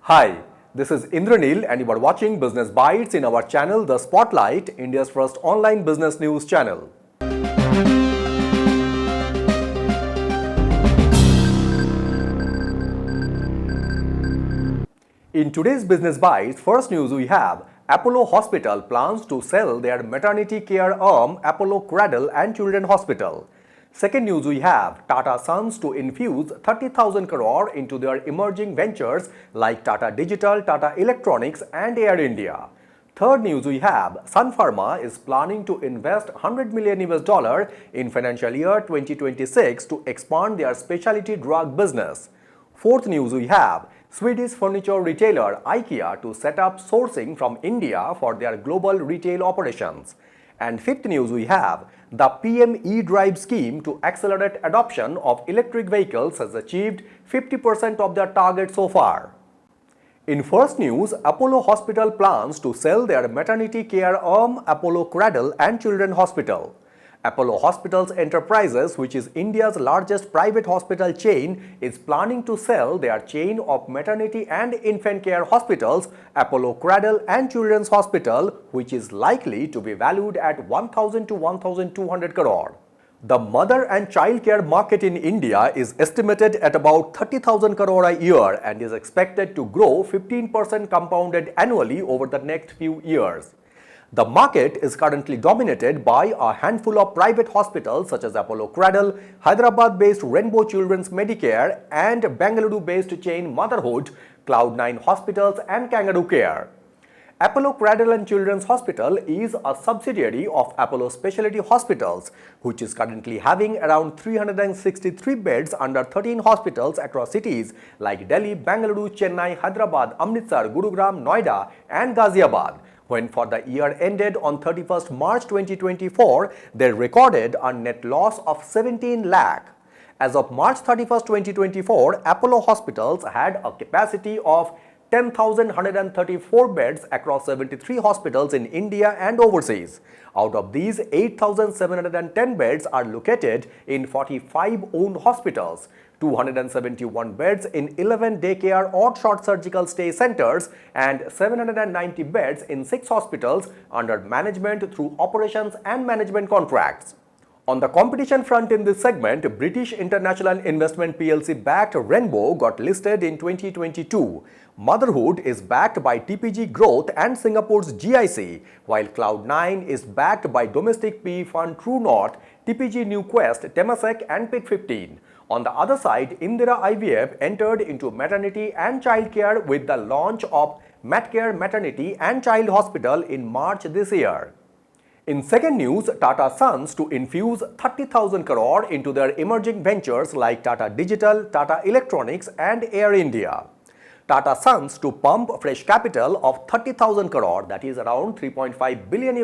Hi, this is Indranil and you are watching Business Bites in our channel The Spotlight, India's first online business news channel. In today's Business Bites, first news we have Apollo Hospital plans to sell their maternity care arm Apollo Cradle and Children Hospital. Second news we have Tata Sons to infuse 30,000 crore into their emerging ventures like Tata Digital, Tata Electronics and Air India. Third news we have Sun Pharma is planning to invest $100 million in financial year 2026 to expand their specialty drug business. Fourth news we have Swedish furniture retailer IKEA to set up sourcing from India for their global retail operations. And fifth news we have the PM e-Drive scheme to accelerate adoption of electric vehicles has achieved 50% of their target so far. In first news, Apollo Hospital plans to sell their maternity care arm Apollo Cradle and Children Hospital. Apollo Hospitals Enterprises, which is India's largest private hospital chain, is planning to sell their chain of maternity and infant care hospitals, Apollo Cradle and Children's Hospital, which is likely to be valued at 1,000 to 1,200 crore. The mother and child care market in India is estimated at about 30,000 crore a year and is expected to grow 15% compounded annually over the next few years. The market is currently dominated by a handful of private hospitals such as Apollo Cradle, Hyderabad-based Rainbow Children's Medicare and Bengaluru-based chain Motherhood, Cloud9 Hospitals and Kangaroo Care. Apollo Cradle and Children's Hospital is a subsidiary of Apollo Specialty Hospitals, which is currently having around 363 beds under 13 hospitals across cities like Delhi, Bengaluru, Chennai, Hyderabad, Amritsar, Gurugram, Noida and Ghaziabad. When for the year ended on 31st March 2024, they recorded a net loss of 17 lakh. As of March 31st, 2024, Apollo Hospitals had a capacity of 10,134 beds across 73 hospitals in India and overseas. Out of these, 8,710 beds are located in 45 owned hospitals, 271 beds in 11 daycare or short surgical stay centers, and 790 beds in 6 hospitals under management through operations and management contracts. On the competition front in this segment, British International Investment PLC-backed Rainbow got listed in 2022. Motherhood is backed by TPG Growth and Singapore's GIC, while Cloud9 is backed by domestic PE fund True North, TPG Newquest, Temasek and Pick 15. On the other side, Indira IVF entered into maternity and childcare with the launch of Matcare Maternity and Child Hospital in March this year. In second news, Tata Sons to infuse 30,000 crore into their emerging ventures like Tata Digital, Tata Electronics and Air India. Tata Sons to pump fresh capital of 30,000 crore, that is around $3.5 billion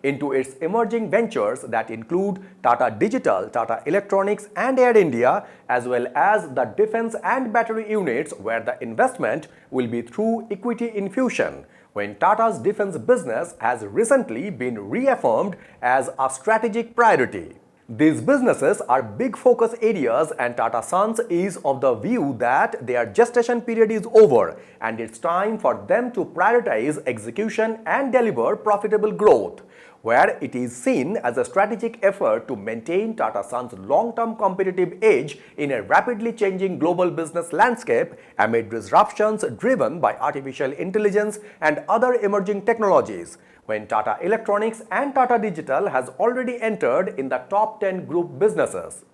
into its emerging ventures that include Tata Digital, Tata Electronics and Air India, as well as the defense and battery units, where the investment will be through equity infusion, when Tata's defense business has recently been reaffirmed as a strategic priority. These businesses are big focus areas and Tata Sons is of the view that their gestation period is over and it's time for them to prioritize execution and deliver profitable growth, where it is seen as a strategic effort to maintain Tata Sons' long-term competitive edge in a rapidly changing global business landscape amid disruptions driven by artificial intelligence and other emerging technologies, when Tata Electronics and Tata Digital has already entered in the top 10 group businesses.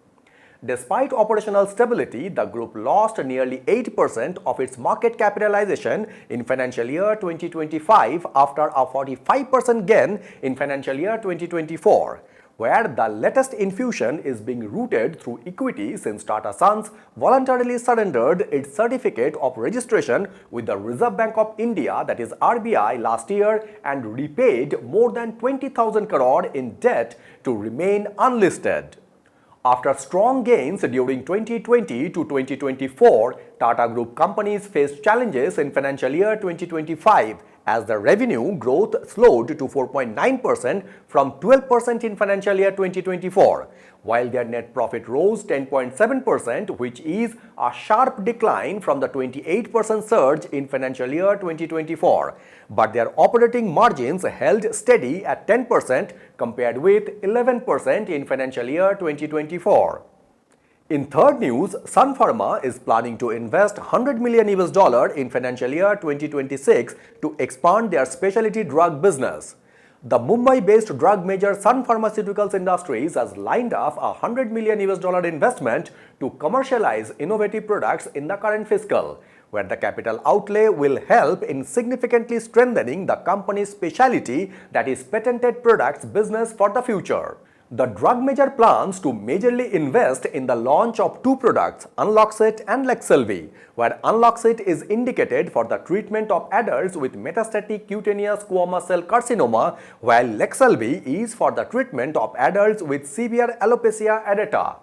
Despite operational stability, the group lost nearly 8% of its market capitalization in financial year 2025 after a 45% gain in financial year 2024, where the latest infusion is being routed through equity since Tata Sons voluntarily surrendered its certificate of registration with the Reserve Bank of India, that is RBI, last year and repaid more than 20,000 crore in debt to remain unlisted. After strong gains during 2020 to 2024, Tata Group companies faced challenges in financial year 2025 as the revenue growth slowed to 4.9% from 12% in financial year 2024, while their net profit rose 10.7%, which is a sharp decline from the 28% surge in financial year 2024. But their operating margins held steady at 10% compared with 11% in financial year 2024. In third news, Sun Pharma is planning to invest $100 million in financial year 2026 to expand their specialty drug business. The Mumbai-based drug major Sun Pharmaceuticals Industries has lined up a $100 million investment to commercialize innovative products in the current fiscal, where the capital outlay will help in significantly strengthening the company's specialty, that is patented products business for the future. The drug major plans to majorly invest in the launch of two products, Unloxit and Lexelvi, where Unloxit is indicated for the treatment of adults with metastatic cutaneous squamous cell carcinoma, while Lexelvi is for the treatment of adults with severe alopecia areata.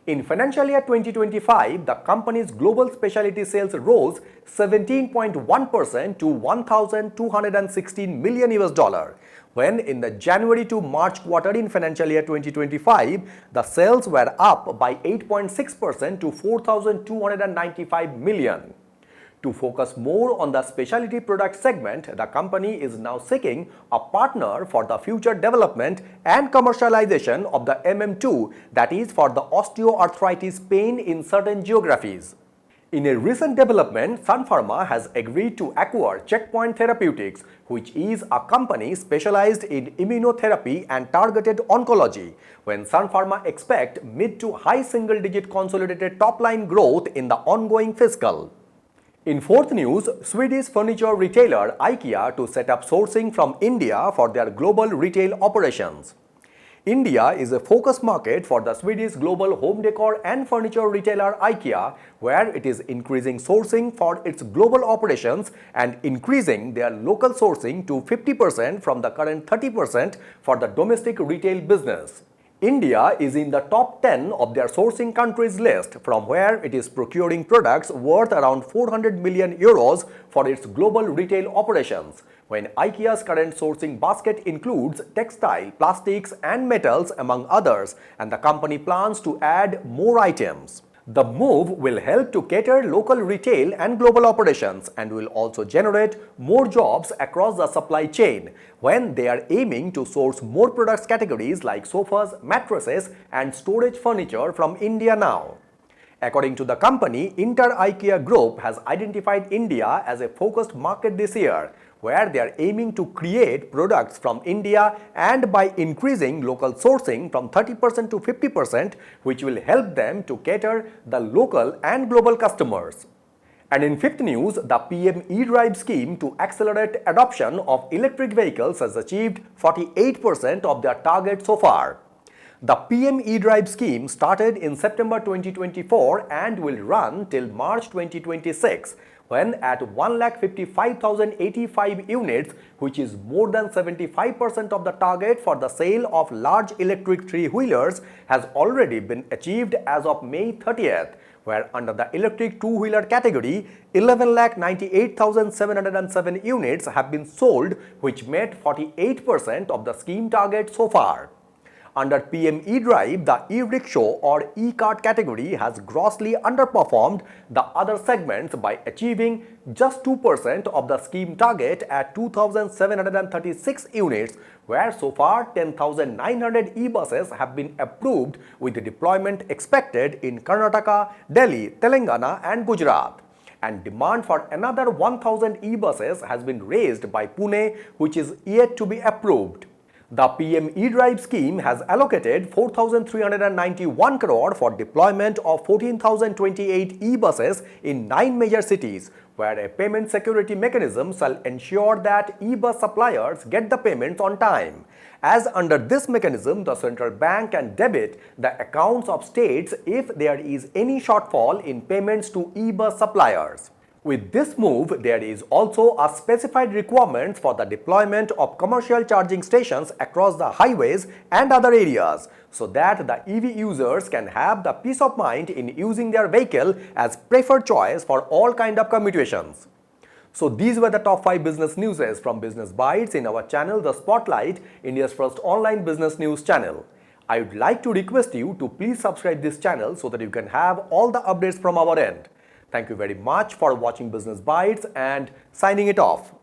In financial year 2025, the company's global specialty sales rose 17.1% to $1,216 million, when in the January to March quarter in financial year 2025, the sales were up by 8.6% to $4,295 million. To focus more on the specialty product segment, the company is now seeking a partner for the future development and commercialization of the MM2, that is for the osteoarthritis pain in certain geographies. In a recent development, Sun Pharma has agreed to acquire Checkpoint Therapeutics, which is a company specialized in immunotherapy and targeted oncology, when Sun Pharma expects mid to high single-digit consolidated top-line growth in the ongoing fiscal. In fourth news, Swedish furniture retailer IKEA to set up sourcing from India for their global retail operations. India is a focus market for the Swedish global home decor and furniture retailer IKEA, where it is increasing sourcing for its global operations and increasing their local sourcing to 50% from the current 30% for the domestic retail business. India is in the top 10 of their sourcing countries list, from where it is procuring products worth around 400 million euros for its global retail operations, when IKEA's current sourcing basket includes textile, plastics and metals among others, and the company plans to add more items. The move will help to cater local retail and global operations and will also generate more jobs across the supply chain, when they are aiming to source more products categories like sofas, mattresses and storage furniture from India now. According to the company, Inter IKEA Group has identified India as a focused market this year, where they are aiming to create products from India and by increasing local sourcing from 30% to 50%, which will help them to cater the local and global customers. And in fifth news, the PM E-Drive scheme to accelerate adoption of electric vehicles has achieved 48% of their target so far. The PM E-Drive scheme started in September 2024 and will run till March 2026, when at 1,55,085 units, which is more than 75% of the target for the sale of large electric three-wheelers, has already been achieved as of May 30th, where under the electric two-wheeler category, 11,98,707 units have been sold, which met 48% of the scheme target so far. Under PM E-Drive, the e-rickshaw or e-cart category has grossly underperformed the other segments by achieving just 2% of the scheme target at 2,736 units, where so far 10,900 e-buses have been approved, with the deployment expected in Karnataka, Delhi, Telangana and Gujarat. And demand for another 1,000 e-buses has been raised by Pune, which is yet to be approved. The PM E-Drive scheme has allocated 4,391 crore for deployment of 14,028 e-buses in 9 major cities, where a payment security mechanism shall ensure that e-bus suppliers get the payments on time. As under this mechanism, the central bank can debit the accounts of states if there is any shortfall in payments to e-bus suppliers. With this move, there is also a specified requirement for the deployment of commercial charging stations across the highways and other areas so that the EV users can have the peace of mind in using their vehicle as preferred choice for all kind of commutations. So these were the top 5 business newses from Business Bytes in our channel The Spotlight, India's first online business news channel. I would like to request you to please subscribe this channel so that you can have all the updates from our end. Thank you very much for watching Business Bytes and signing it off.